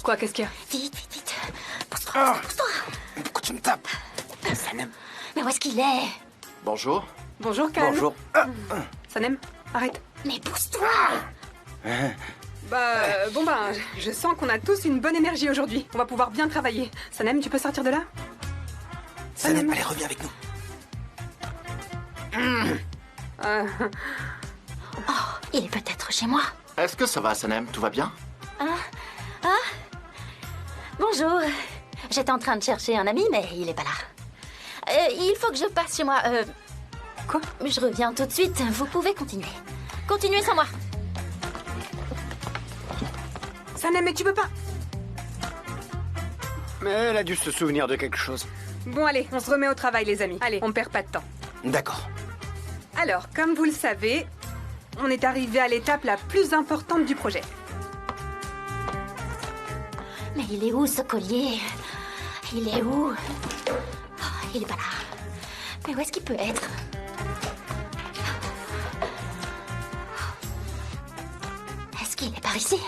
Quoi, qu'est-ce qu'il y a? Vite, vite, vite. Pousse-toi, pousse-toi. Pourquoi tu me tapes? Sanem. Mais où est-ce qu'il est? Bonjour. Bonjour, Khan. Bonjour. Sanem, arrête. Mais pousse-toi. Je sens qu'on a tous une bonne énergie aujourd'hui. On va pouvoir bien travailler. Sanem, tu peux sortir de là? Sanem, allez, reviens avec nous. Oh, il est peut-être chez moi. Est-ce que ça va, Sanem? Tout va bien? Bonjour. J'étais en train de chercher un ami, mais il est pas là. Il faut que je passe chez moi. Quoi? Je reviens tout de suite. Vous pouvez continuer. Continuez sans moi. Sanem, mais tu peux pas. Mais elle a dû se souvenir de quelque chose. Bon, allez, on se remet au travail, les amis. Allez, on perd pas de temps. D'accord. Alors, comme vous le savez, on est arrivé à l'étape la plus importante du projet. Mais il est où, ce collier? Il est où? Oh, il est pas là. Mais où est-ce qu'il peut être? Est-ce qu'il est par ici?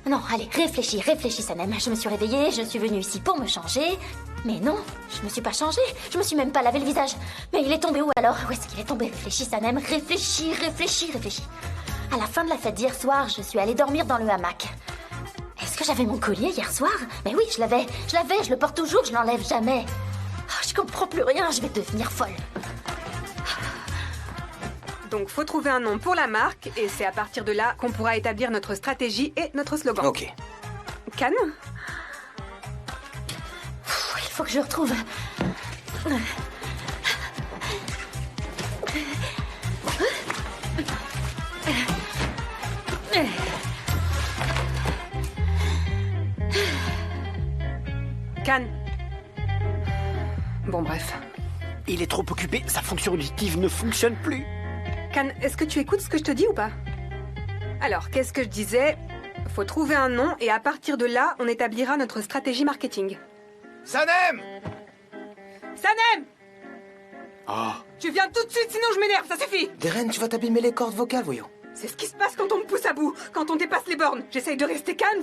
Non, allez, réfléchis, Sanem. Je me suis réveillée, je suis venue ici pour me changer. Mais non, je me suis pas changée. Je me suis même pas lavé le visage. Mais il est tombé où alors? Où est-ce qu'il est tombé? Réfléchis, Sanem. Réfléchis. À la fin de la fête d'hier soir, je suis allée dormir dans le hamac. Est-ce que j'avais mon collier hier soir? Mais oui, je l'avais, je le porte toujours, je l'enlève jamais. Oh, je comprends plus rien, je vais devenir folle. Donc, faut trouver un nom pour la marque, et c'est à partir de là qu'on pourra établir notre stratégie et notre slogan. Ok. Khan? Il faut que je retrouve... Khan. Bon, bref. Il est trop occupé, sa fonction auditive ne fonctionne plus. Khan, est-ce que tu écoutes ce que je te dis ou pas? Alors, qu'est-ce que je disais? Faut trouver un nom, et à partir de là, on établira notre stratégie marketing. Sanem! Sanem! Oh. Tu viens tout de suite, sinon je m'énerve, ça suffit! Deren, tu vas t'abîmer les cordes vocales, voyons. C'est ce qui se passe quand on me pousse à bout, quand on dépasse les bornes. J'essaye de rester calme,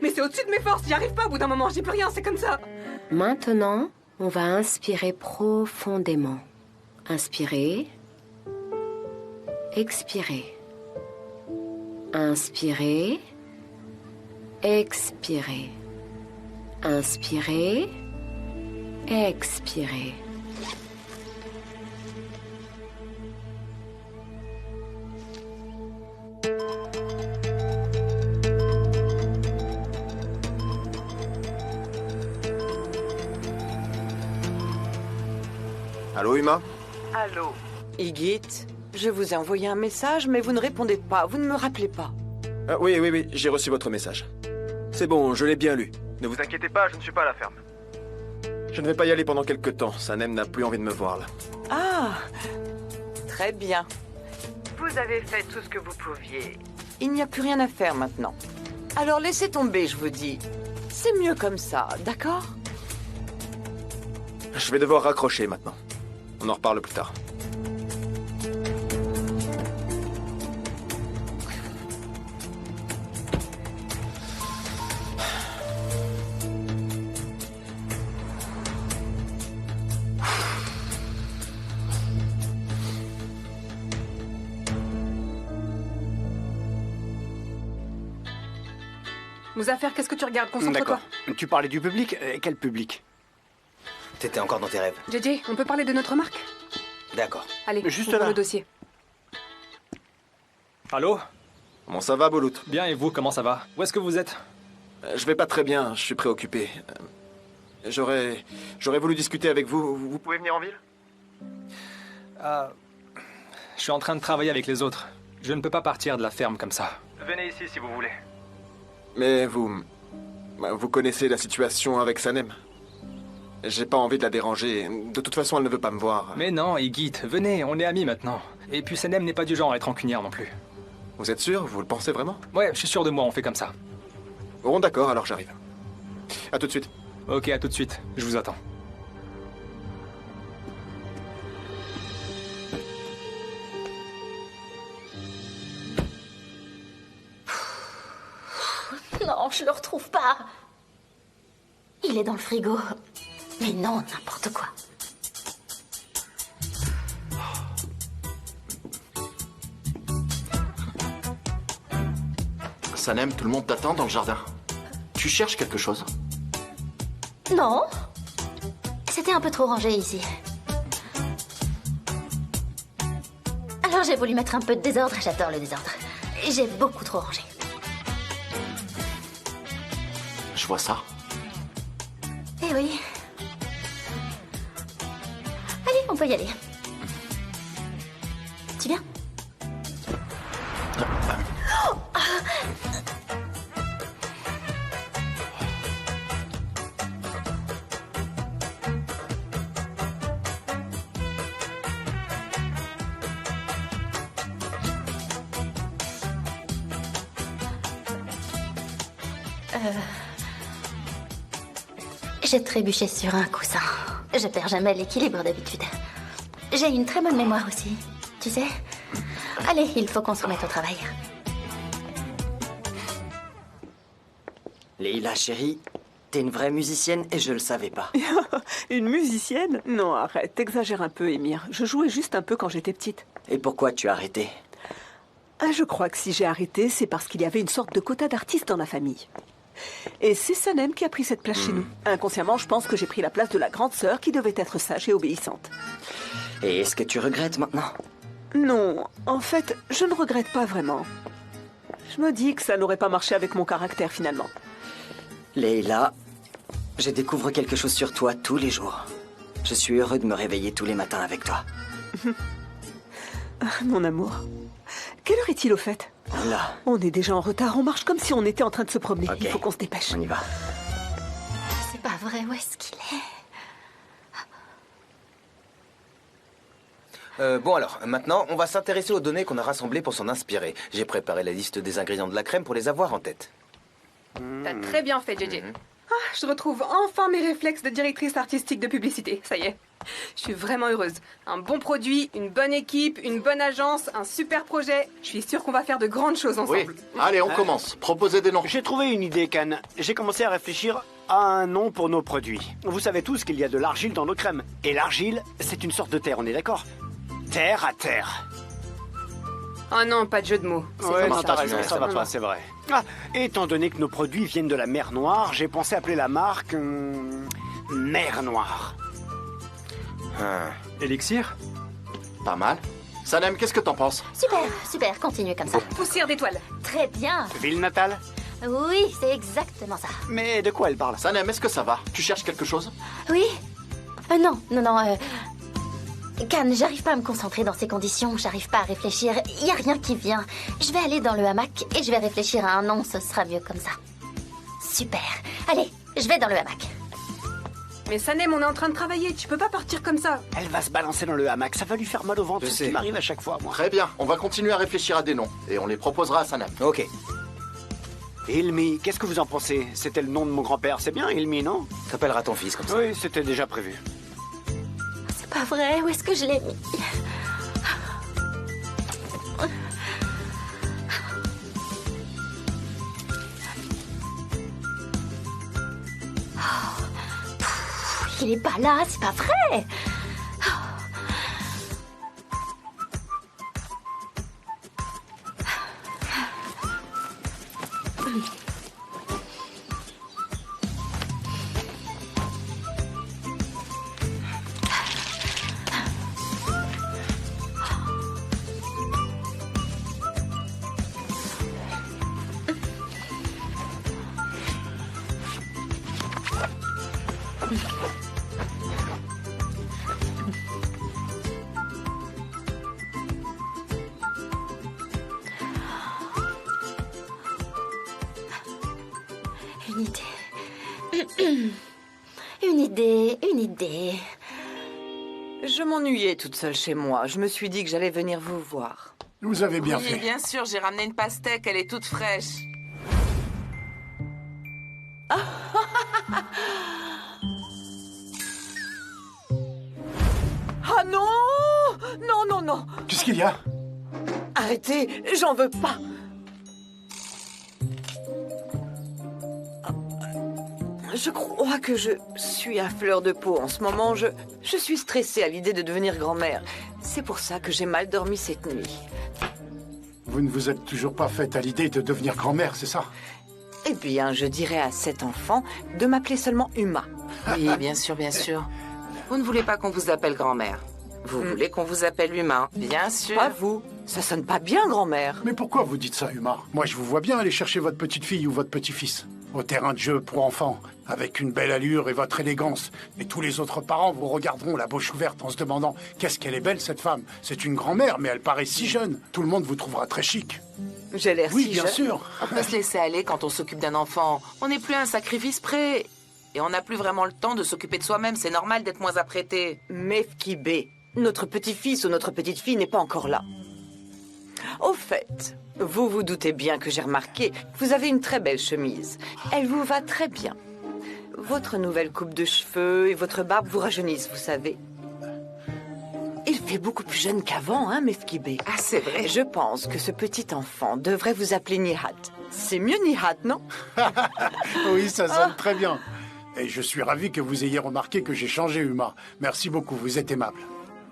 mais c'est au-dessus de mes forces. J'y arrive pas au bout d'un moment, je dis plus rien, c'est comme ça. Maintenant, on va inspirer profondément. Inspirer. Expirer. Inspirer. Expirer. Inspirer. Expirer. Allô, Uma? Allô, Igit, je vous ai envoyé un message, mais vous ne répondez pas, vous ne me rappelez pas. Oui, j'ai reçu votre message. C'est bon, je l'ai bien lu. Ne vous inquiétez pas, je ne suis pas à la ferme. Je ne vais pas y aller pendant quelque temps, Sanem n'a plus envie de me voir là. Ah, très bien. Vous avez fait tout ce que vous pouviez. Il n'y a plus rien à faire maintenant. Alors laissez tomber, je vous dis. C'est mieux comme ça, d'accord? Je vais devoir raccrocher maintenant. On en reparle plus tard. Nos affaires, qu'est-ce que tu regardes? Concentre-toi. D'accord. Tu parlais du public? Quel public? T'étais encore dans tes rêves. JJ, on peut parler de notre marque? D'accord. Allez, Juste ouvre là. le dossier. Allô? Comment ça va, Boulout? Bien, et vous, comment ça va? Où est-ce que vous êtes? Je vais pas très bien, je suis préoccupé. J'aurais voulu discuter avec vous. Vous pouvez venir en ville? Je suis en train de travailler avec les autres. Je ne peux pas partir de la ferme comme ça. Venez ici si vous voulez. Mais vous connaissez la situation avec Sanem. J'ai pas envie de la déranger. De toute façon, elle ne veut pas me voir. Mais non, Igit, venez, on est amis maintenant. Et puis Sanem n'est pas du genre à être rancunière non plus. Vous êtes sûr? Vous le pensez vraiment? Ouais, je suis sûr de moi, on fait comme ça. Bon, d'accord, alors j'arrive. À tout de suite. Ok, à tout de suite, je vous attends. Non, je le retrouve pas. Il est dans le frigo. Mais non, n'importe quoi. Sanem, tout le monde t'attend dans le jardin. Tu cherches quelque chose? Non. C'était un peu trop rangé ici. Alors j'ai voulu mettre un peu de désordre. J'adore le désordre. J'ai beaucoup trop rangé. Je vois ça. Eh oui. Allez, on peut y aller. Tu viens? J'ai trébuché sur un coussin. Je perds jamais l'équilibre d'habitude. J'ai une très bonne mémoire aussi, tu sais. Allez, il faut qu'on se remette au travail. Leila, chérie, t'es une vraie musicienne et je le savais pas. Une musicienne? Non, arrête, t'exagères un peu, Émir. Je jouais juste un peu quand j'étais petite. Et pourquoi tu as arrêté? Je crois que si j'ai arrêté, c'est parce qu'il y avait une sorte de quota d'artistes dans la famille. Et c'est Sanem qui a pris cette place chez nous. Inconsciemment, je pense que j'ai pris la place de la grande sœur qui devait être sage et obéissante. Et est-ce que tu regrettes maintenant? Non, en fait, je ne regrette pas vraiment. Je me dis que ça n'aurait pas marché avec mon caractère finalement. Leila, je découvre quelque chose sur toi tous les jours. Je suis heureux de me réveiller tous les matins avec toi. Mon amour. Quelle heure est-il au fait? Là. On est déjà en retard, on marche comme si on était en train de se promener. Ok. Il faut qu'on se dépêche. On y va. C'est pas vrai, où est-ce qu'il est? Bon alors, maintenant, on va s'intéresser aux données qu'on a rassemblées pour s'en inspirer. J'ai préparé la liste des ingrédients de la crème pour les avoir en tête. T'as très bien fait, JJ. Je retrouve enfin mes réflexes de directrice artistique de publicité. Ça y est. Je suis vraiment heureuse. Un bon produit, une bonne équipe, une bonne agence, un super projet. Je suis sûre qu'on va faire de grandes choses Oui. ensemble. Allez, on commence. Proposez des noms. J'ai trouvé une idée, Can. J'ai commencé à réfléchir à un nom pour nos produits. Vous savez tous qu'il y a de l'argile dans nos crèmes. Et l'argile, c'est une sorte de terre, on est d'accord? Terre à terre. Oh non, pas de jeu de mots. Ouais, comme non, ça. t'as raison, ça va Non, pas, non. c'est vrai. Ah, étant donné que nos produits viennent de la mer Noire, j'ai pensé appeler la marque... Mer Noire. Élixir? Pas mal. Sanem, qu'est-ce que t'en penses? Super, super, continuez comme ça. Poussière d'étoiles. Très bien. Ville natale? Oui, c'est exactement ça. Mais de quoi elle parle? Sanem, est-ce que ça va? Tu cherches quelque chose? Oui? Non. Can, j'arrive pas à me concentrer dans ces conditions, j'arrive pas à réfléchir, y a rien qui vient. Je vais aller dans le hamac et je vais réfléchir à un nom, ce sera mieux comme ça. Super. Allez, je vais dans le hamac. Mais Sanem, on est en train de travailler. Tu peux pas partir comme ça. Elle va se balancer dans le hamac, ça va lui faire mal au ventre, Je c'est ce sais. qui m'arrive à chaque fois, moi. Très bien, on va continuer à réfléchir à des noms. Et on les proposera à Sanem. Ok. Hilmi, qu'est-ce que vous en pensez? C'était le nom de mon grand-père, c'est bien Hilmi, non? T'appelleras ton fils comme ça. Oui, c'était déjà prévu. C'est pas vrai, où est-ce que je l'ai mis? Il est pas là, c'est pas vrai. Une idée. Je m'ennuyais toute seule chez moi. Je me suis dit que j'allais venir vous voir. Vous avez bien Oui, fait. bien sûr, j'ai ramené une pastèque, elle est toute fraîche. Ah non! Non! Qu'est-ce qu'il y a? Arrêtez, j'en veux pas. Je crois que je suis à fleur de peau en ce moment. Je suis stressée à l'idée de devenir grand-mère. C'est pour ça que j'ai mal dormi cette nuit. Vous ne vous êtes toujours pas faite à l'idée de devenir grand-mère, c'est ça? Eh bien, je dirais à cet enfant de m'appeler seulement Uma. Oui, bien sûr, bien sûr. Vous ne voulez pas qu'on vous appelle grand-mère. Vous voulez qu'on vous appelle Uma, bien sûr. Pas vous. Ça sonne pas bien, grand-mère. Mais pourquoi vous dites ça, Uma? Moi, je vous vois bien aller chercher votre petite fille ou votre petit-fils au terrain de jeu pour enfants, avec une belle allure et votre élégance. Et tous les autres parents vous regarderont la bouche ouverte en se demandant « Qu'est-ce qu'elle est belle, cette femme? C'est une grand-mère, mais elle paraît si jeune. » Tout le monde vous trouvera très chic. J'ai l'air Oui, si bien jeune. sûr. On peut se laisser aller quand on s'occupe d'un enfant. On n'est plus à un sacrifice près. Et on n'a plus vraiment le temps de s'occuper de soi-même. C'est normal d'être moins apprêté. Mefkibé, notre petit-fils ou notre petite-fille n'est pas encore là. Au fait, vous vous doutez bien que j'ai remarqué, vous avez une très belle chemise. Elle vous va très bien. Votre nouvelle coupe de cheveux et votre barbe vous rajeunissent, vous savez. Il fait beaucoup plus jeune qu'avant, hein, Mefkibé. Ah, c'est vrai. Je pense que ce petit enfant devrait vous appeler Nihat. C'est mieux Nihat, non? Oui, ça sonne très bien. Et je suis ravi que vous ayez remarqué que j'ai changé, Uma. Merci beaucoup, vous êtes aimable.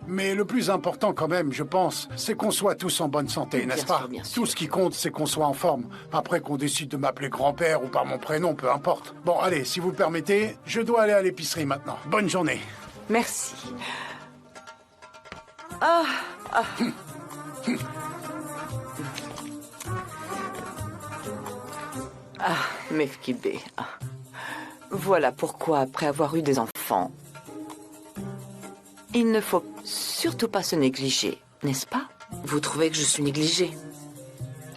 Mais le plus important quand même, je pense, c'est qu'on soit tous en bonne santé, n'est-ce pas? Bien sûr. Tout ce qui compte, c'est qu'on soit en forme. Après qu'on décide de m'appeler grand-père ou par mon prénom, peu importe. Bon, allez, si vous le permettez, je dois aller à l'épicerie maintenant. Bonne journée. Merci. Ah. Mefkibé. Voilà pourquoi, après avoir eu des enfants, il ne faut surtout pas se négliger, n'est-ce pas? Vous trouvez que je suis négligée?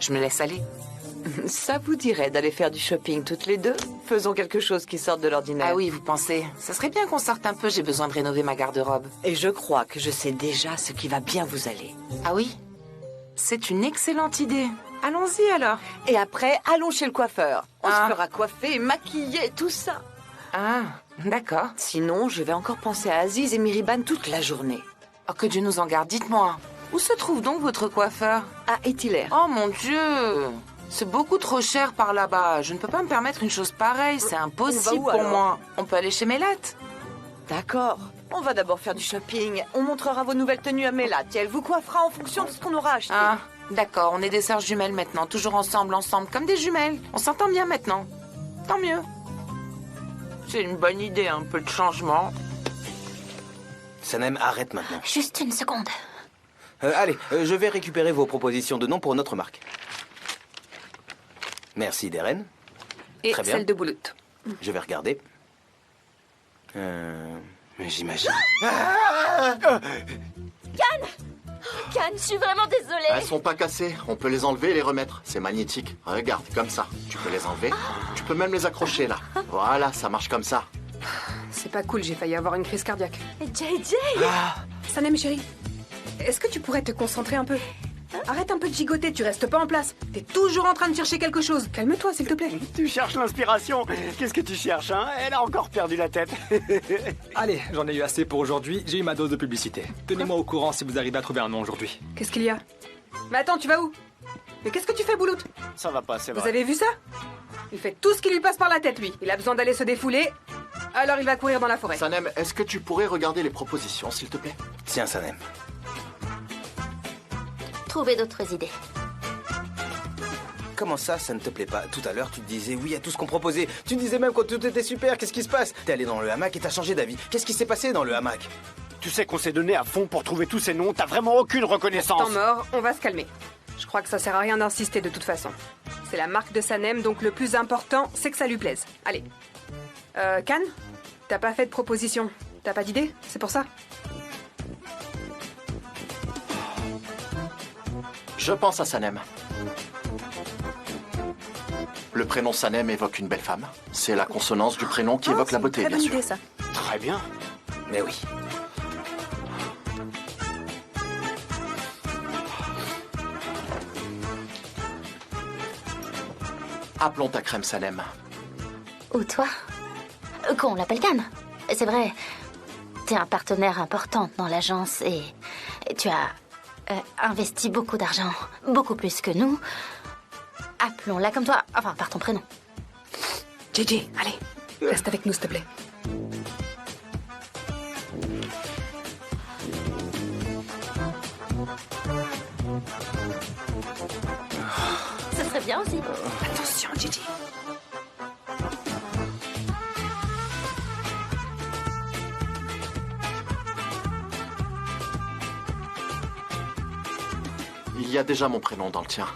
Je me laisse aller. Ça vous dirait d'aller faire du shopping toutes les deux? Faisons quelque chose qui sorte de l'ordinaire. Ah oui, vous pensez? Ça serait bien qu'on sorte un peu, j'ai besoin de rénover ma garde-robe. Et je crois que je sais déjà ce qui va bien vous aller. Ah oui? C'est une excellente idée. Allons-y alors. Et après, allons chez le coiffeur. On se fera coiffer, maquiller, tout ça. Ah, d'accord. Sinon, je vais encore penser à Aziz et Miriban toute la journée. Oh, que Dieu nous en garde, dites-moi. Où se trouve donc votre coiffeur? À Etiler. Oh mon Dieu! C'est beaucoup trop cher par là-bas. Je ne peux pas me permettre une chose pareille. C'est impossible pour moi. On peut aller chez Mélat. D'accord. On va d'abord faire du shopping. On montrera vos nouvelles tenues à Mélat et elle vous coiffera en fonction de ce qu'on aura acheté. Ah, d'accord. On est des sœurs jumelles maintenant. Toujours ensemble, comme des jumelles. On s'entend bien maintenant. Tant mieux. C'est une bonne idée, un peu de changement. Sanem, arrête maintenant. Juste une seconde. Allez, je vais récupérer vos propositions de nom pour notre marque. Merci, Deren. Et Très bien. celle de Boulout. Je vais regarder. J'imagine. Cannes, je suis vraiment désolée. Elles sont pas cassées. On peut les enlever et les remettre. C'est magnétique. Regarde, comme ça. Tu peux les enlever. Tu peux même les accrocher, là. Voilà, ça marche comme ça. C'est pas cool, j'ai failli avoir une crise cardiaque. JJ Sanem, chérie, est-ce que tu pourrais te concentrer un peu? Arrête un peu de gigoter, tu restes pas en place. T'es toujours en train de chercher quelque chose. Calme-toi, s'il te plaît. Tu cherches l'inspiration. Qu'est-ce que tu cherches, hein? Elle a encore perdu la tête. Allez, j'en ai eu assez pour aujourd'hui. J'ai eu ma dose de publicité. Tenez-moi au courant si vous arrivez à trouver un nom aujourd'hui. Qu'est-ce qu'il y a? Mais attends, tu vas où? Mais qu'est-ce que tu fais, Boulout? Ça va pas, c'est vrai. Vous avez vu ça? Il fait tout ce qui lui passe par la tête, lui. Il a besoin d'aller se défouler, alors il va courir dans la forêt. Sanem, est-ce que tu pourrais regarder les propositions, s'il te plaît? Tiens, Sanem. Trouver d'autres idées. Comment ça ne te plaît pas? Tout à l'heure, tu te disais oui à tout ce qu'on proposait. Tu disais même quand tout était super. Qu'est-ce qui se passe? T'es allé dans le hamac et t'as changé d'avis. Qu'est-ce qui s'est passé dans le hamac? Tu sais qu'on s'est donné à fond pour trouver tous ces noms. T'as vraiment aucune reconnaissance. Temps mort, on va se calmer. Je crois que ça sert à rien d'insister de toute façon. C'est la marque de Sanem, donc le plus important, c'est que ça lui plaise. Allez. Cannes, t'as pas fait de proposition. T'as pas d'idée? C'est pour ça? Je pense à Sanem. Le prénom Sanem évoque une belle femme. C'est la consonance du prénom qui évoque la beauté, très bien bonne sûr. idée, ça. Très bien. Mais oui. Appelons ta crème Sanem. Ou toi? Qu'on l'appelle Cannes. C'est vrai, t'es un partenaire important dans l'agence et tu as investi beaucoup d'argent, beaucoup plus que nous. Appelons-la comme toi, enfin par ton prénom. JJ, allez. Reste avec nous, s'il te plaît. Ce serait bien aussi. Attention, Gigi. Il y a déjà mon prénom dans le tien.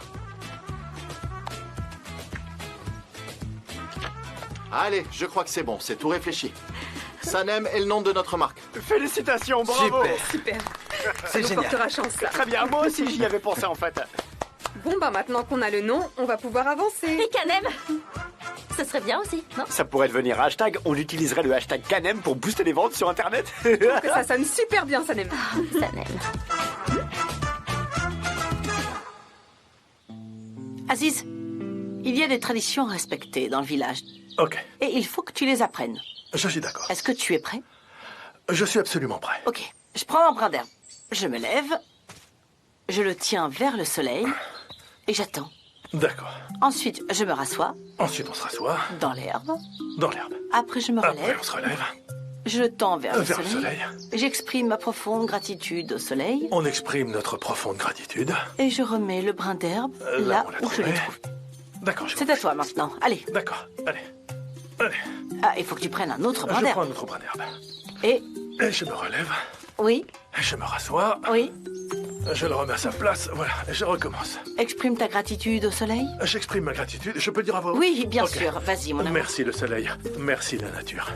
Allez, je crois que c'est bon, c'est tout réfléchi. Sanem est le nom de notre marque. Félicitations, bravo. Super. C'est Ça nous génial. portera chance, ça. Très bien, moi aussi j'y avais pensé en fait. Bon, bah maintenant qu'on a le nom, on va pouvoir avancer. Et Canem. Ce serait bien aussi, non? Ça pourrait devenir hashtag, on utiliserait le hashtag Canem pour booster les ventes sur internet. Je trouve que ça sonne super bien, Sanem. Sanem. Aziz, il y a des traditions respectées dans le village. Ok, Et il faut que tu les apprennes. je suis d'accord. Est-ce que tu es prêt? Je suis absolument prêt. Ok, je prends un brin d'herbe. Je me lève, je le tiens vers le soleil et j'attends. D'accord. Ensuite, je me rassois Ensuite, on se rassoit dans l'herbe. dans l'herbe. Après, je me Après, relève. on se relève. Je le tends vers le Vers le soleil. J'exprime ma profonde gratitude au soleil. On exprime notre profonde gratitude. Et je remets le brin d'herbe là où je le trouve. D'accord, C'est à toi maintenant. Allez. D'accord, allez. Allez. Ah, il faut que tu prennes un autre brin Je prends d'herbe. un autre brin d'herbe. Et Et je me relève. oui, Je me rassois. oui. Je le remets à sa place. Voilà, et je recommence. Exprime ta gratitude au soleil. J'exprime ma gratitude. Je peux le dire à voix haute? Oui, bien Ok. sûr. Vas-y, mon amour. Merci le soleil. Merci la nature.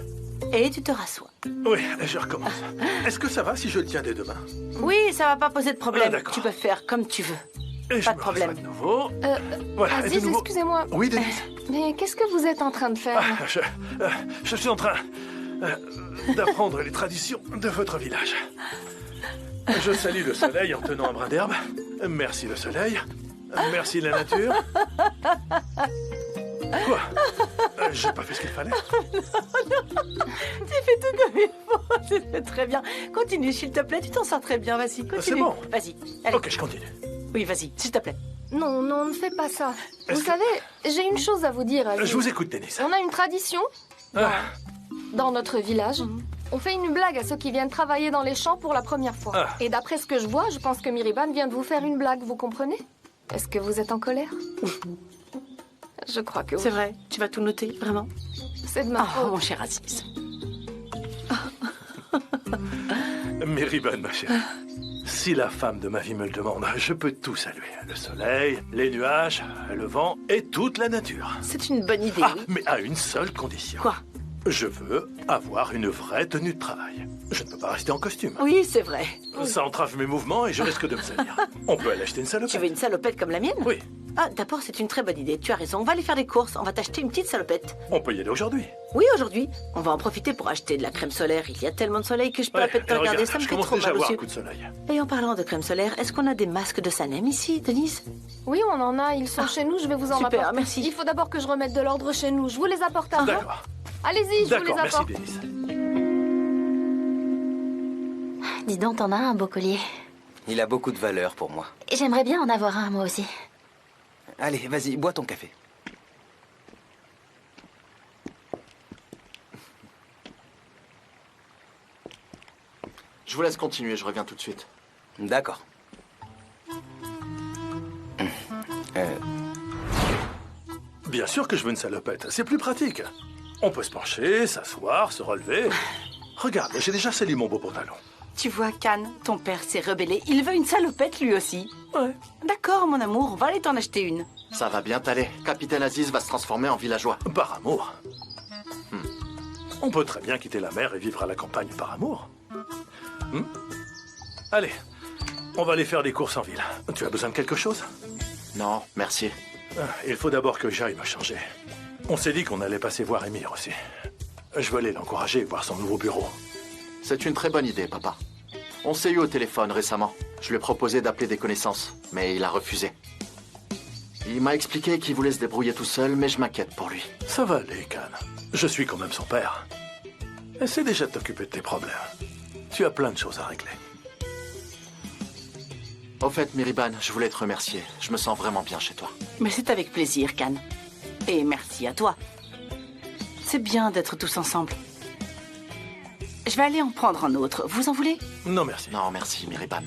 Et tu te rassois. Oui, je recommence. Est-ce que ça va si je le tiens des deux mains? Oui, ça va pas poser de Ah, problème. d'accord. tu peux faire comme tu veux. Et je Pas de me problème. rassois de nouveau. Voilà, et de Aziz, nouveau- excusez-moi. Oui, Denise. Mais qu'est-ce que vous êtes en train de faire? Je suis en train d'apprendre les traditions de votre village. Je salue le soleil en tenant un brin d'herbe. Merci le soleil. Merci la nature. Quoi? J'ai pas fait ce qu'il fallait. Tu fais tout comme il faut. C'est très bien. Continue, s'il te plaît. Tu t'en sors très bien. Vas-y, continue. C'est bon. Vas-y. Allez. Ok, je continue. Oui, vas-y, s'il te plaît. Non, non, ne fais pas ça. Vous savez, j'ai une chose à vous dire. Aziz. Je vous écoute, Denise. On a une tradition dans notre village. On fait une blague à ceux qui viennent travailler dans les champs pour la première fois. Ah. Et d'après ce que je vois, je pense que Miriban vient de vous faire une blague, vous comprenez? Est-ce que vous êtes en colère? Je crois que oui. C'est vrai. Tu vas tout noter, vraiment? C'est de ma faute. Mon cher Aziz. Miriban, ma chérie. Si la femme de ma vie me le demande, je peux tout saluer. Le soleil, les nuages, le vent et toute la nature. C'est une bonne idée, oui. Mais à une seule condition. Quoi? Je veux avoir une vraie tenue de travail. Je ne peux pas rester en costume. Oui, c'est vrai. Ça entrave mes mouvements et je risque de me salir. On peut aller acheter une salopette. Tu veux une salopette comme la mienne? Oui. Ah, d'abord, c'est une très bonne idée. Tu as raison. On va aller faire des courses. On va t'acheter une petite salopette. On peut y aller aujourd'hui. Oui, aujourd'hui. On va en profiter pour acheter de la crème solaire. Il y a tellement de soleil que je peux à peine te et regarder. regarde, Ça me je fait commence trop déjà à mal avoir aux un yeux. coup de soleil. Et en parlant de crème solaire, est-ce qu'on a des masques de Sanem ici, Denise? Oui, on en a. Ils sont chez nous. Je vais vous en super, apporter. merci. Il faut d'abord que je remette de l'ordre chez nous. Je vous les apporte avant. D'accord. Allez-y, je vous les D'accord, merci apporte. Denise. Dis donc, t'en as un beau collier. Il a beaucoup de valeur pour moi. Et j'aimerais bien en avoir un, moi aussi. Allez, vas-y, bois ton café. Je vous laisse continuer, je reviens tout de suite. D'accord. Bien sûr que je veux une salopette. C'est plus pratique. On peut se pencher, s'asseoir, se relever. Regarde, j'ai déjà sali mon beau pantalon. Tu vois, Can, ton père s'est rebellé. Il veut une salopette, lui aussi. Ouais. D'accord, mon amour. On va aller t'en acheter une. Ça va bien t'aller. Capitaine Aziz va se transformer en villageois. Par amour. On peut très bien quitter la mer et vivre à la campagne par amour. Allez, on va aller faire des courses en ville. Tu as besoin de quelque chose? Non, merci. Il faut d'abord que j'aille me changer. On s'est dit qu'on allait passer voir Émir aussi. Je veux aller l'encourager et voir son nouveau bureau. C'est une très bonne idée, papa. On s'est eu au téléphone récemment. Je lui ai proposé d'appeler des connaissances, mais il a refusé. Il m'a expliqué qu'il voulait se débrouiller tout seul, mais je m'inquiète pour lui. Ça va aller, Can. Je suis quand même son père. Essaie déjà de t'occuper de tes problèmes. Tu as plein de choses à régler. Au fait, Miriban, je voulais te remercier. Je me sens vraiment bien chez toi. Mais c'est avec plaisir, Can. Et merci à toi. C'est bien d'être tous ensemble. Je vais aller en prendre un autre. Vous en voulez? Non, merci. Non, merci, Miriban.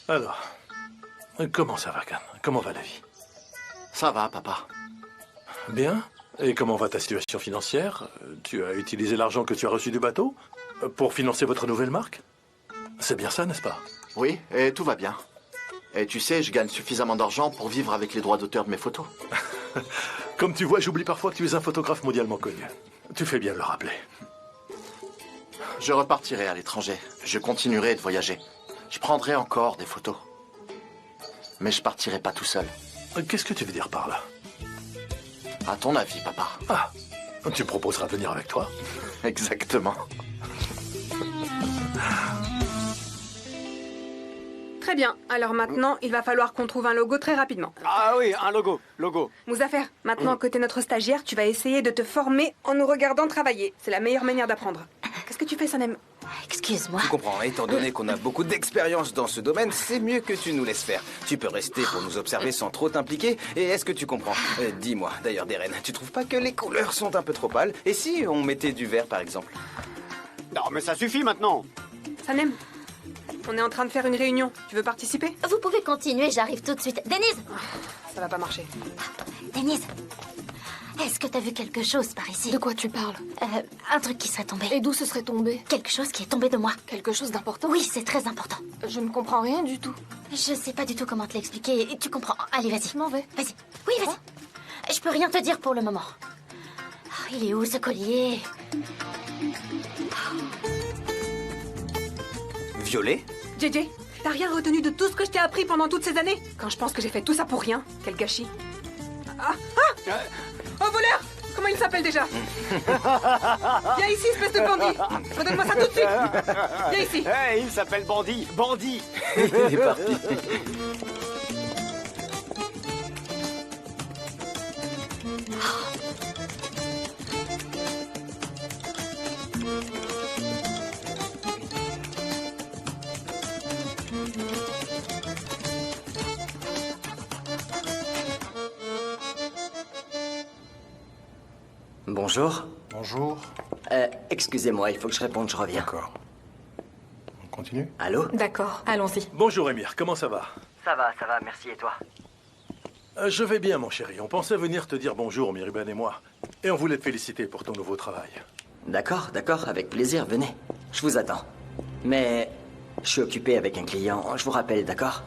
Alors, comment ça va, Khan? Comment va la vie? Ça va, papa. Bien. Et comment va ta situation financière? Tu as utilisé l'argent que tu as reçu du bateau pour financer votre nouvelle marque? C'est bien ça, n'est-ce pas? Oui, et tout va bien. Et tu sais, je gagne suffisamment d'argent pour vivre avec les droits d'auteur de mes photos. Comme tu vois, j'oublie parfois que tu es un photographe mondialement connu. Tu fais bien de le rappeler. Je repartirai à l'étranger. Je continuerai de voyager. Je prendrai encore des photos. Mais je partirai pas tout seul. Qu'est-ce que tu veux dire par là? À ton avis, papa. Ah, tu me proposeras de venir avec toi? Exactement. Très bien. Alors maintenant, il va falloir qu'on trouve un logo très rapidement. Ah oui, un logo. Mouzaffer, maintenant que t'es notre stagiaire, tu vas essayer de te former en nous regardant travailler. C'est la meilleure manière d'apprendre. Qu'est-ce que tu fais, Sanem? Excuse-moi. Tu comprends, étant donné qu'on a beaucoup d'expérience dans ce domaine, c'est mieux que tu nous laisses faire. Tu peux rester pour nous observer sans trop t'impliquer. Et est-ce que tu comprends? Dis-moi, d'ailleurs, Deren, tu trouves pas que les couleurs sont un peu trop pâles? Et si on mettait du vert, par exemple? Non, mais ça suffit maintenant. Sanem, on est en train de faire une réunion. Tu veux participer? Vous pouvez continuer, j'arrive tout de suite. Denise! Ça va pas marcher. Denise, est-ce que t'as vu quelque chose par ici? De quoi tu parles? Un truc qui serait tombé. Et d'où ce serait tombé? Quelque chose qui est tombé de moi. Quelque chose d'important? Oui, c'est très important. Je ne comprends rien du tout. Je sais pas du tout comment te l'expliquer. Tu comprends. Allez, vas-y. Je m'en vais. Vas-y. Oui, vas-y. Je peux rien te dire pour le moment. Oh, il est où, ce collier? Violet? JJ, t'as rien retenu de tout ce que je t'ai appris pendant toutes ces années? Quand je pense que j'ai fait tout ça pour rien, quel gâchis. Oh, voleur! Comment il s'appelle déjà? Viens ici, espèce de bandit! Redonne-moi ça tout de suite! Viens ici! Hey, il s'appelle Bandit! Bandit! Il est parti. Bonjour. Bonjour. Excusez-moi, il faut que je réponde, je reviens. D'accord. On continue? Allô? D'accord, allons-y. Bonjour, Émir, comment ça va? Ça va, merci, et toi? Je vais bien, mon chéri. On pensait venir te dire bonjour, Miriban et moi. Et on voulait te féliciter pour ton nouveau travail. D'accord, avec plaisir, venez. Je vous attends. Mais je suis occupé avec un client, je vous rappelle, d'accord?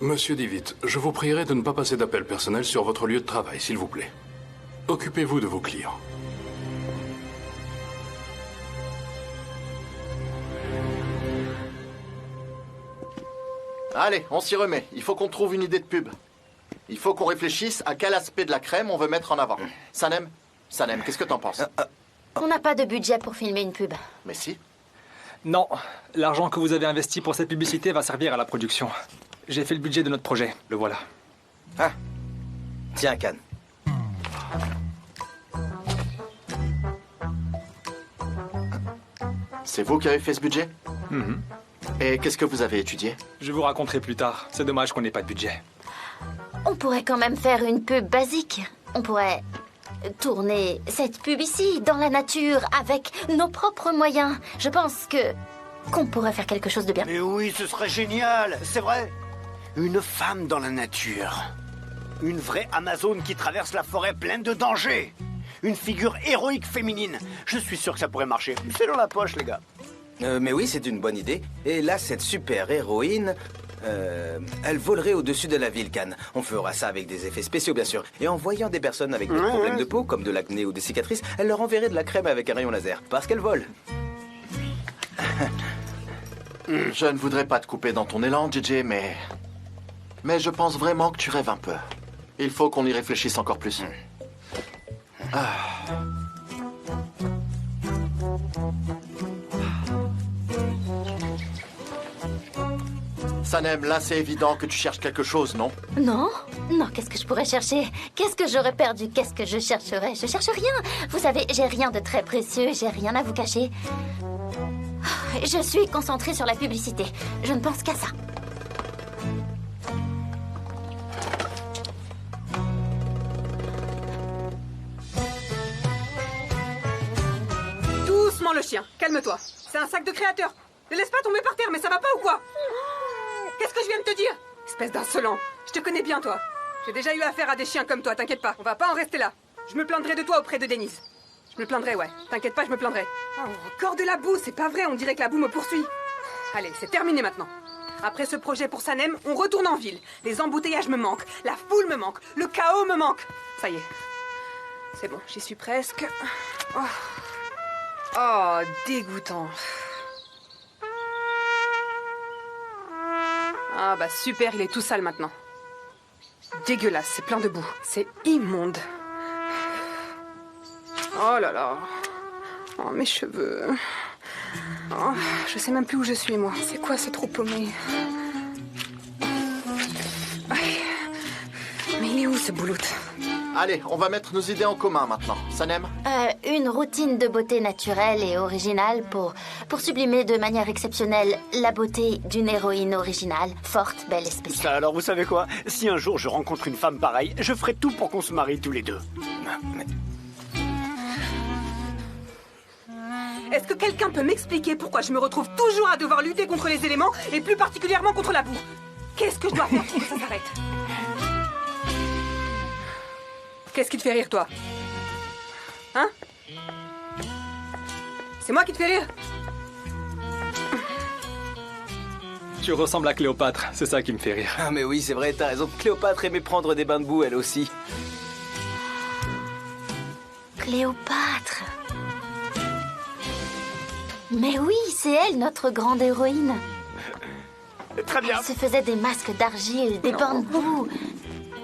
Monsieur Divit, je vous prierai de ne pas passer d'appel personnel sur votre lieu de travail, s'il vous plaît. Occupez-vous de vos clients. Allez, on s'y remet. Il faut qu'on trouve une idée de pub. Il faut qu'on réfléchisse à quel aspect de la crème on veut mettre en avant. Sanem, qu'est-ce que t'en penses? On n'a pas de budget pour filmer une pub. Mais si. Non, l'argent que vous avez investi pour cette publicité va servir à la production. J'ai fait le budget de notre projet, le voilà. Ah, tiens, Khan. C'est vous qui avez fait ce budget? Et qu'est-ce que vous avez étudié? Je vous raconterai plus tard. C'est dommage qu'on n'ait pas de budget. On pourrait quand même faire une pub basique. On pourrait tourner cette pub ici, dans la nature, avec nos propres moyens. Je pense qu'on pourrait faire quelque chose de bien. Mais oui, ce serait génial, c'est vrai. Une femme dans la nature. Une vraie Amazone qui traverse la forêt pleine de dangers. Une figure héroïque féminine. Je suis sûr que ça pourrait marcher. C'est dans la poche, les gars. Mais oui, c'est une bonne idée. Et là, cette super héroïne, elle volerait au-dessus de la ville, Khan. On fera ça avec des effets spéciaux, bien sûr. Et en voyant des personnes avec des problèmes de peau, comme de l'acné ou des cicatrices, elle leur enverrait de la crème avec un rayon laser. Parce qu'elle vole. Je ne voudrais pas te couper dans ton élan, JJ, mais je pense vraiment que tu rêves un peu. Il faut qu'on y réfléchisse encore plus. Sanem, là c'est évident que tu cherches quelque chose, non? Non, qu'est-ce que je pourrais chercher? Qu'est-ce que j'aurais perdu? Qu'est-ce que je chercherais? Je cherche rien. Vous savez, j'ai rien de très précieux, j'ai rien à vous cacher. Je suis concentrée sur la publicité. Je ne pense qu'à ça. chien. Calme-toi. C'est un sac de créateur. Ne laisse pas tomber par terre, mais ça va pas ou quoi? Qu'est-ce que je viens de te dire? Espèce d'insolent. Je te connais bien, toi. J'ai déjà eu affaire à des chiens comme toi, t'inquiète pas. On va pas en rester là. Je me plaindrai de toi auprès de Denise. Je me plaindrai, ouais. T'inquiète pas, je me plaindrai. Oh, encore de la boue, c'est pas vrai, on dirait que la boue me poursuit. Allez, c'est terminé maintenant. Après ce projet pour Sanem, on retourne en ville. Les embouteillages me manquent, la foule me manque, le chaos me manque. Ça y est. C'est bon, j'y suis presque. Oh, dégoûtant. Ah bah super, il est tout sale maintenant. Dégueulasse, c'est plein de boue. C'est immonde. Oh là là. Oh, mes cheveux. Oh, je sais même plus où je suis, moi. C'est quoi ce trou paumé? Mais il est où, ce bouloute? Allez, on va mettre nos idées en commun maintenant. Sanem? Une routine de beauté naturelle et originale pour sublimer de manière exceptionnelle la beauté d'une héroïne originale, forte, belle et spéciale. Ça, alors vous savez quoi? Si un jour je rencontre une femme pareille, je ferai tout pour qu'on se marie tous les deux. Est-ce que quelqu'un peut m'expliquer pourquoi je me retrouve toujours à devoir lutter contre les éléments et plus particulièrement contre la boue? Qu'est-ce que je dois faire pour que ça s'arrête? Qu'est-ce qui te fait rire, toi? Hein? C'est moi qui te fais rire? Tu ressembles à Cléopâtre, c'est ça qui me fait rire. Ah mais oui, c'est vrai, t'as raison. Cléopâtre aimait prendre des bains de boue, elle aussi. Cléopâtre. Mais oui, c'est elle, notre grande héroïne. Très bien. Elle se faisait des masques d'argile, des bains de boue.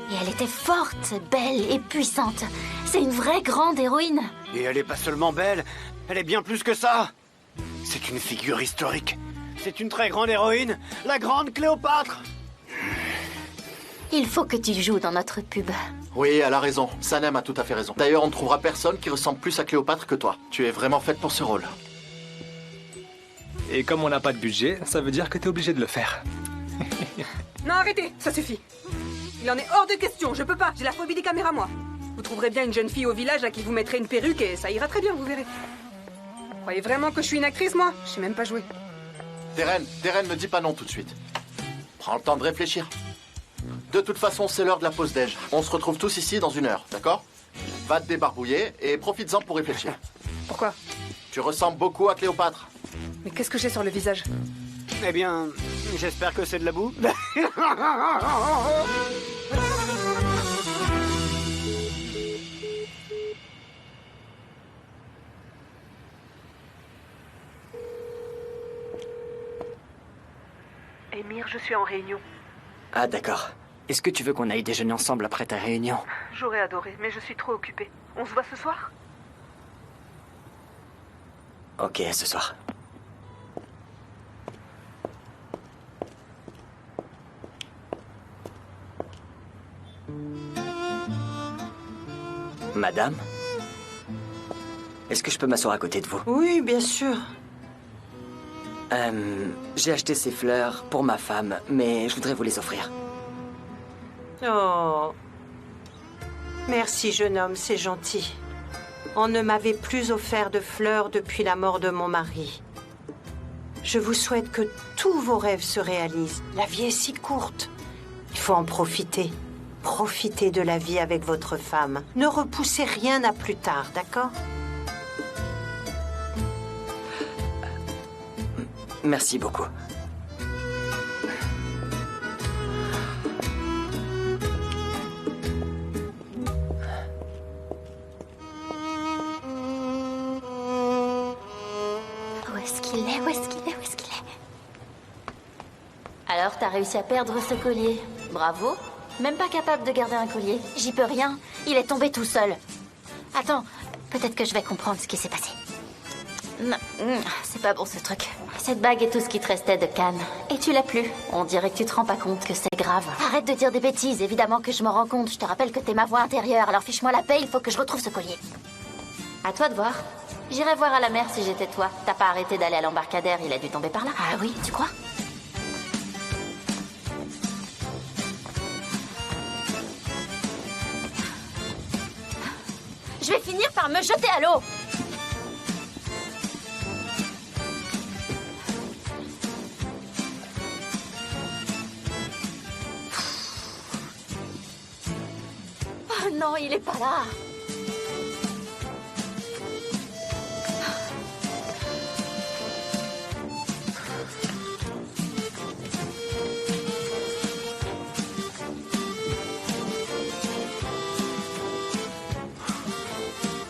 Et elle était forte, belle et puissante. C'est une vraie grande héroïne. Et elle est pas seulement belle, elle est bien plus que ça. C'est une figure historique. C'est une très grande héroïne, la grande Cléopâtre. Il faut que tu joues dans notre pub. Oui, elle a raison. Sanem a tout à fait raison. D'ailleurs, on ne trouvera personne qui ressemble plus à Cléopâtre que toi. Tu es vraiment faite pour ce rôle. Et comme on n'a pas de budget, ça veut dire que t'es obligé de le faire. Non, arrêtez, ça suffit. Il en est hors de question, je peux pas, j'ai la phobie des caméras, moi. Vous trouverez bien une jeune fille au village à qui vous mettrez une perruque et ça ira très bien, vous verrez. Vous croyez vraiment que je suis une actrice, moi? Je sais même pas jouer. Deren, ne dis pas non tout de suite. Prends le temps de réfléchir. De toute façon, c'est l'heure de la pause déj. On se retrouve tous ici dans 1 heure, d'accord? Va te débarbouiller et profites-en pour réfléchir. Pourquoi? Tu ressembles beaucoup à Cléopâtre. Mais qu'est-ce que j'ai sur le visage? Eh bien, j'espère que c'est de la boue. Émir, je suis en réunion. Ah d'accord. Est-ce que tu veux qu'on aille déjeuner ensemble après ta réunion? J'aurais adoré, mais je suis trop occupée. On se voit ce soir? Ok, à ce soir. Madame? Est-ce que je peux m'asseoir à côté de vous? Oui, bien sûr. J'ai acheté ces fleurs pour ma femme, mais je voudrais vous les offrir. Oh. Merci, jeune homme, c'est gentil. On ne m'avait plus offert de fleurs depuis la mort de mon mari. Je vous souhaite que tous vos rêves se réalisent. La vie est si courte. Il faut en profiter. Profitez de la vie avec votre femme. Ne repoussez rien à plus tard, d'accord? Merci beaucoup. Où est-ce qu'il est? Où est-ce qu'il est? Où est-ce qu'il est? Alors, t'as réussi à perdre ce collier. Bravo. Même pas capable de garder un collier. J'y peux rien. Il est tombé tout seul. Attends, peut-être que je vais comprendre ce qui s'est passé. Non, c'est pas bon ce truc. Cette bague est tout ce qui te restait de Cannes. Et tu l'as plus. On dirait que tu te rends pas compte que c'est grave. Arrête de dire des bêtises, évidemment que je m'en rends compte. Je te rappelle que t'es ma voix intérieure, alors fiche-moi la paix, il faut que je retrouve ce collier. À toi de voir. J'irai voir à la mer si j'étais toi. T'as pas arrêté d'aller à l'embarcadère, il a dû tomber par là. Ah oui, tu crois? Je vais finir par me jeter à l'eau. non, il est pas là.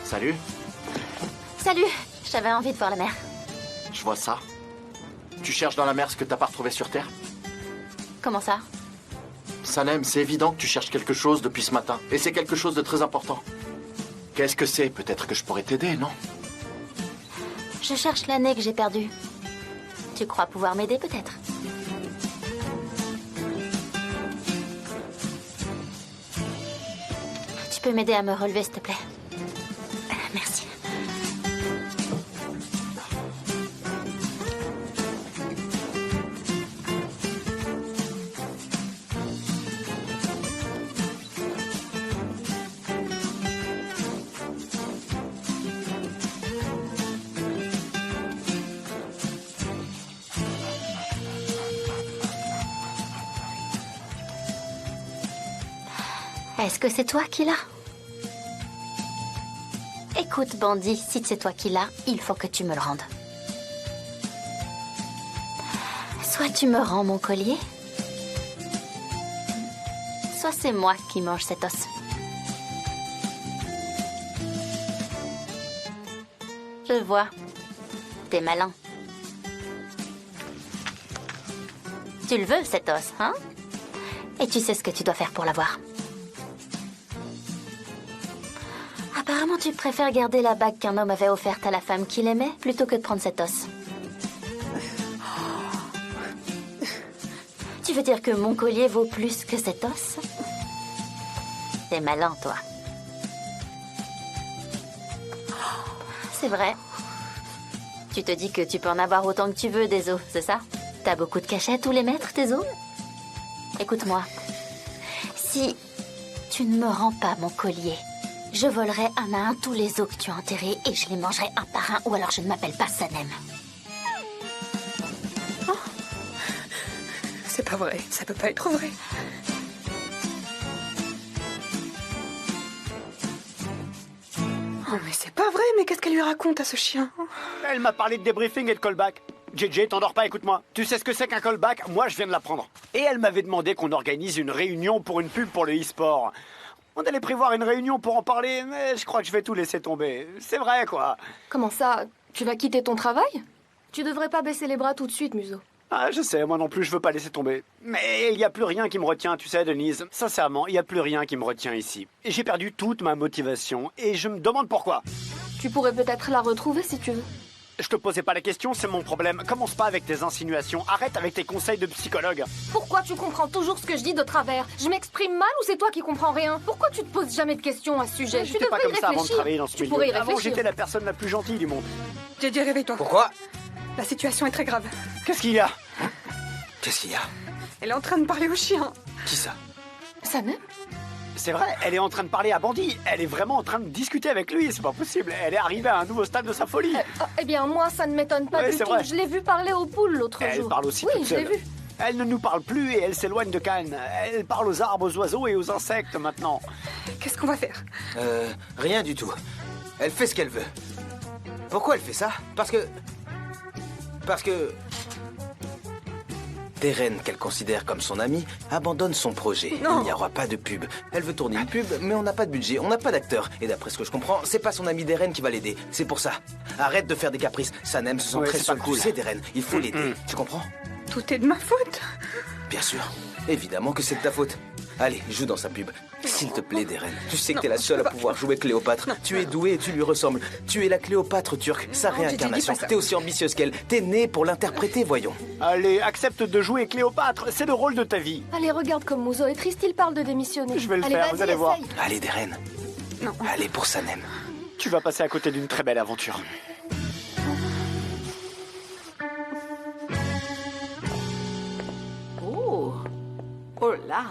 Salut, Salut, j'avais envie de voir la mer. je vois ça. Tu cherches dans la mer ce que t'as pas retrouvé sur Terre? Comment ça? Sanem, c'est évident que tu cherches quelque chose depuis ce matin. Et c'est quelque chose de très important. Qu'est-ce que c'est? Peut-être que je pourrais t'aider, non? Je cherche l'année que j'ai perdue. Tu crois pouvoir m'aider peut-être? Tu peux m'aider à me relever, s'il te plaît? Merci. Est-ce que c'est toi qui l'as? Écoute, bandit, si c'est toi qui l'as, il faut que tu me le rendes. Soit tu me rends mon collier, soit c'est moi qui mange cet os. Je vois. T'es malin. Tu le veux, cet os, hein? Et tu sais ce que tu dois faire pour l'avoir. Apparemment, tu préfères garder la bague qu'un homme avait offerte à la femme qu'il aimait plutôt que de prendre cet os. Tu veux dire que mon collier vaut plus que cet os? T'es malin, toi. C'est vrai. Tu te dis que tu peux en avoir autant que tu veux des os, c'est ça? T'as beaucoup de cachets tous les mètres, tes os? Écoute-moi. Si tu ne me rends pas mon collier, je volerai un à un tous les os que tu as enterrés et je les mangerai un par un, ou alors je ne m'appelle pas Sanem. Oh. C'est pas vrai, ça peut pas être vrai. Oh, mais c'est pas vrai, mais qu'est-ce qu'elle lui raconte à ce chien? Elle m'a parlé de débriefing et de callback. JJ, t'endors pas, écoute-moi. Tu sais ce que c'est qu'un callback? Moi, je viens de l'apprendre. Et elle m'avait demandé qu'on organise une réunion pour une pub pour le e-sport. On allait prévoir une réunion pour en parler, mais je crois que je vais tout laisser tomber. C'est vrai, quoi. Comment ça? Tu vas quitter ton travail? Tu devrais pas baisser les bras tout de suite, Museau. Ah, je sais, moi non plus, je veux pas laisser tomber. Mais il y a plus rien qui me retient, tu sais, Denise. Sincèrement, il y a plus rien qui me retient ici. Et j'ai perdu toute ma motivation, et je me demande pourquoi. Tu pourrais peut-être la retrouver si tu veux. Je te posais pas la question, c'est mon problème. Commence pas avec tes insinuations. Arrête avec tes conseils de psychologue. Pourquoi tu comprends toujours ce que je dis de travers? Je m'exprime mal ou c'est toi qui comprends rien? Pourquoi tu te poses jamais de questions à ce sujet? Tu J'étais pas devrais comme y ça avant de réfléchir. travailler dans ce Tu milieu. pourrais y Avant, réfléchir. j'étais la personne la plus gentille du monde. JJ, réveille-toi. Pourquoi? La situation est très grave. Qu'est-ce qu'il y a? Qu'est-ce qu'il y a? Elle est en train de parler au chien. Qui ça? Sanem? C'est vrai, elle est en train de parler à Bandit. Elle est vraiment en train de discuter avec lui. C'est pas possible. Elle est arrivée à un nouveau stade de sa folie. Eh bien, moi, ça ne m'étonne pas Ouais, du c'est tout. vrai. Je l'ai vu parler aux poules l'autre jour. Elle parle aussi Oui, toute je l'ai seule. vu. Elle ne nous parle plus et elle s'éloigne de Cannes. Elle parle aux arbres, aux oiseaux et aux insectes maintenant. Qu'est-ce qu'on va faire? Rien du tout. Elle fait ce qu'elle veut. Pourquoi elle fait ça? Parce que... Deren, qu'elle considère comme son amie, abandonne son projet. Non. Il n'y aura pas de pub. Elle veut tourner une pub, mais on n'a pas de budget, on n'a pas d'acteur. Et d'après ce que je comprends, c'est pas son ami Deren qui va l'aider. C'est pour ça. Arrête de faire des caprices. Sanem se sent Ouais, très c'est seul. pas cool. Tu sais, Deren, il faut l'aider. Tu comprends? Tout est de ma faute. Bien sûr. Évidemment que c'est de ta faute. Allez, joue dans sa pub. S'il te plaît, Deren. Tu sais que Non, t'es la seule je à peux pas. pouvoir jouer Cléopâtre. Tu es douée et tu lui ressembles. Tu es la Cléopâtre turque, sa Non, Gigi, dis réincarnation. pas ça. T'es aussi ambitieuse qu'elle. T'es née pour l'interpréter, voyons. Allez, accepte de jouer Cléopâtre. C'est le rôle de ta vie. Allez, regarde comme Museau est triste, il parle de démissionner. Je vais le Allez, faire, vas-y, vous allez voir. essaye. Allez, Deren. Non. Allez pour Sanem. Tu vas passer à côté d'une très belle aventure. Oh. Oh là.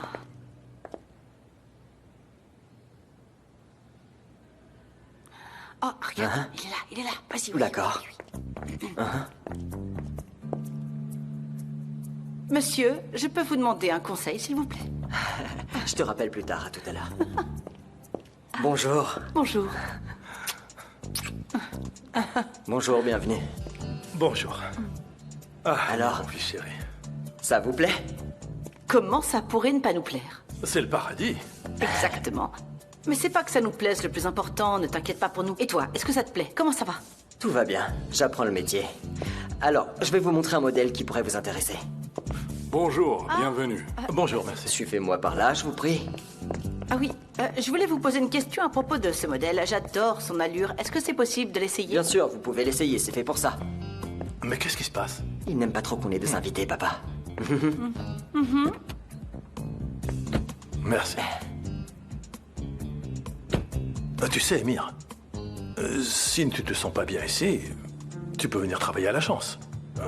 Oh, regarde, il est là, vas-y. oui, D'accord. oui, oui. Monsieur, je peux vous demander un conseil, s'il vous plaît? Je te rappelle plus tard, à tout à l'heure. Bonjour. Bonjour. Bonjour, bienvenue. Bonjour. Alors, mon fils chéri. Ça vous plaît? Comment ça pourrait ne pas nous plaire? C'est le paradis. Exactement. Mais c'est pas que ça nous plaise le plus important, ne t'inquiète pas pour nous. Et toi, est-ce que ça te plaît? Comment ça va? Tout va bien, j'apprends le métier. Alors, je vais vous montrer un modèle qui pourrait vous intéresser. Bonjour, bienvenue. Bonjour, merci. Suivez-moi par là, je vous prie. Ah oui, je voulais vous poser une question à propos de ce modèle. J'adore son allure. Est-ce que c'est possible de l'essayer? Bien sûr, vous pouvez l'essayer, c'est fait pour ça. Mais qu'est-ce qui se passe? Il n'aime pas trop qu'on ait des invités, papa. Merci. Tu sais, Emir, si tu te sens pas bien ici, tu peux venir travailler à la chance.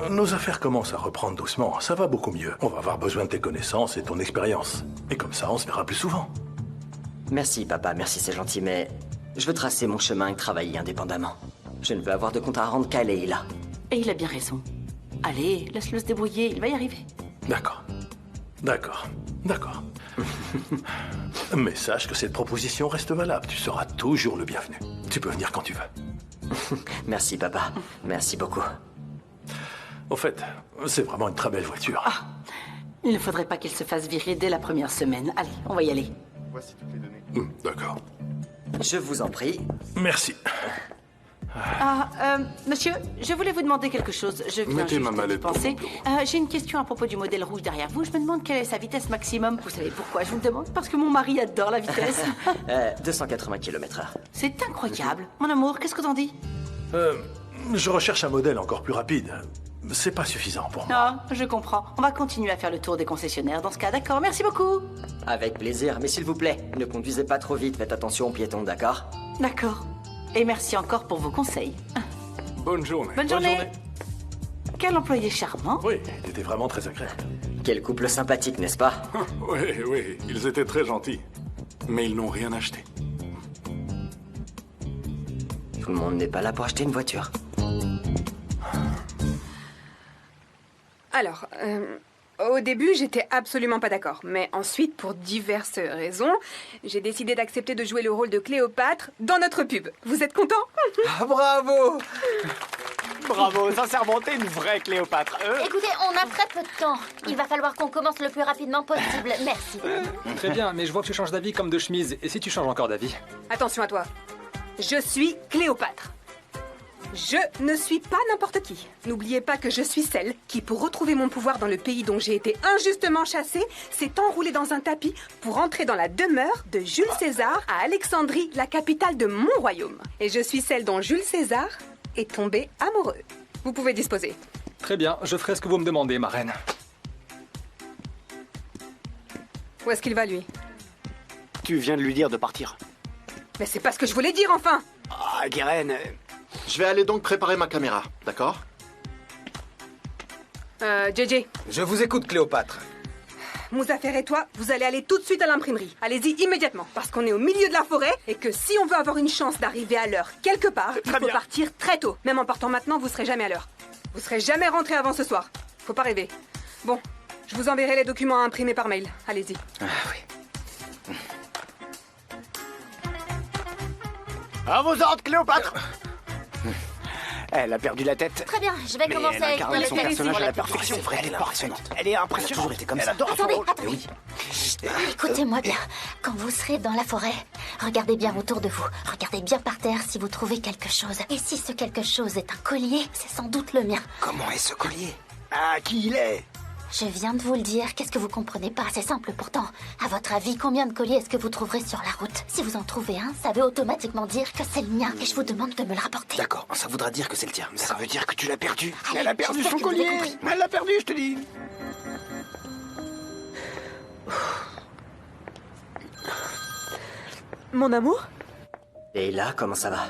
Nos affaires commencent à reprendre doucement, ça va beaucoup mieux. On va avoir besoin de tes connaissances et ton expérience. Et comme ça, on se verra plus souvent. Merci, papa, merci, c'est gentil, mais je veux tracer mon chemin et travailler indépendamment. Je ne veux avoir de compte à rendre qu'à Leila. Et il a bien raison. Allez, laisse-le se débrouiller, il va y arriver. D'accord. D'accord. D'accord. Mais sache que cette proposition reste valable. Tu seras toujours le bienvenu. Tu peux venir quand tu veux. Merci, papa. Merci beaucoup. Au fait, c'est vraiment une très belle voiture. Il ne faudrait pas qu'il se fasse virer dès la première semaine. Allez, on va y aller. Voici toutes les données. D'accord. Je vous en prie. Merci. Monsieur, je voulais vous demander quelque chose. Je viens Mettez juste ma d'y mallette pour penser. J'ai une question à propos du modèle rouge derrière vous. Je me demande quelle est sa vitesse maximum. Vous savez pourquoi je vous le demande? Parce que mon mari adore la vitesse. 280 km/h. C'est incroyable. Mon amour, qu'est-ce que t'en dis? Je recherche un modèle encore plus rapide. C'est pas suffisant pour moi. Non, je comprends. On va continuer à faire le tour des concessionnaires dans ce cas, d'accord? Merci beaucoup. Avec plaisir, mais s'il vous plaît, ne conduisez pas trop vite, faites attention aux piétons, d'accord? D'accord. Et merci encore pour vos conseils. Bonne journée. Bonne journée. Quel employé charmant. Oui, il était vraiment très agréable. Quel couple sympathique, n'est-ce pas? Oui, oui, ils étaient très gentils. Mais ils n'ont rien acheté. Tout le monde n'est pas là pour acheter une voiture. Alors, au début, j'étais absolument pas d'accord. Mais ensuite, pour diverses raisons, j'ai décidé d'accepter de jouer le rôle de Cléopâtre dans notre pub. Vous êtes content? Bravo! Bravo, sincèrement, t'es une vraie Cléopâtre. Écoutez, on a très peu de temps. Il va falloir qu'on commence le plus rapidement possible. Merci. Très bien, mais je vois que tu changes d'avis comme de chemise. Et si tu changes encore d'avis? Attention à toi. Je suis Cléopâtre. Je ne suis pas n'importe qui. N'oubliez pas que je suis celle qui, pour retrouver mon pouvoir dans le pays dont j'ai été injustement chassée, s'est enroulée dans un tapis pour entrer dans la demeure de Jules César à Alexandrie, la capitale de mon royaume. Et je suis celle dont Jules César est tombé amoureux. Vous pouvez disposer. Très bien, je ferai ce que vous me demandez, ma reine. Où est-ce qu'il va, lui? Tu viens de lui dire de partir. Mais c'est pas ce que je voulais dire, enfin! Ah, Guérin... Je vais aller donc préparer ma caméra, d'accord? JJ. Je vous écoute, Cléopâtre. Mouzaffer et toi, vous allez aller tout de suite à l'imprimerie. Allez-y immédiatement, parce qu'on est au milieu de la forêt et que si on veut avoir une chance d'arriver à l'heure quelque part, il faut partir très tôt. Même en partant maintenant, vous serez jamais à l'heure. Vous serez jamais rentré avant ce soir. Faut pas rêver. Bon, je vous enverrai les documents à imprimer par mail. Allez-y. Ah oui. À vos ordres, Cléopâtre! Elle a perdu la tête. Très bien, je vais commencer à écrire son les personnage à la textes. perfection. C'est vrai, elle est impressionnante. Elle est impressionnante. Elle adore son Attendez, rôle. attendez. Écoutez-moi bien. Quand vous serez dans la forêt, regardez bien autour de vous. Regardez bien par terre si vous trouvez quelque chose. Et si ce quelque chose est un collier, c'est sans doute le mien. Comment est ce collier? Ah, qui il est? Je viens de vous le dire. Qu'est-ce que vous comprenez pas? C'est simple pourtant. À votre avis, combien de colliers est-ce que vous trouverez sur la route? Si vous en trouvez un, ça veut automatiquement dire que c'est le mien. Et je vous demande de me le rapporter. D'accord, ça voudra dire que c'est le tien. Ça veut dire que tu l'as perdu. Allez, Elle a perdu j'espère son que vous avez collier. compris. Elle l'a perdu, je te dis. Mon amour? Et là, comment ça va?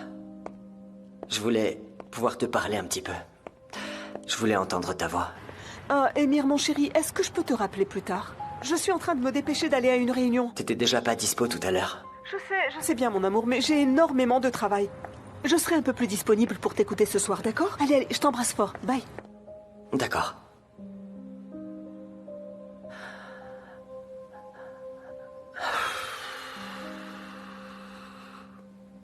Je voulais pouvoir te parler un petit peu. Je voulais entendre ta voix. Ah, Émir, mon chéri, est-ce que je peux te rappeler plus tard? Je suis en train de me dépêcher d'aller à une réunion. T'étais déjà pas dispo tout à l'heure. Je sais bien, mon amour, mais j'ai énormément de travail. Je serai un peu plus disponible pour t'écouter ce soir, d'accord? Allez, allez, je t'embrasse fort. Bye. D'accord.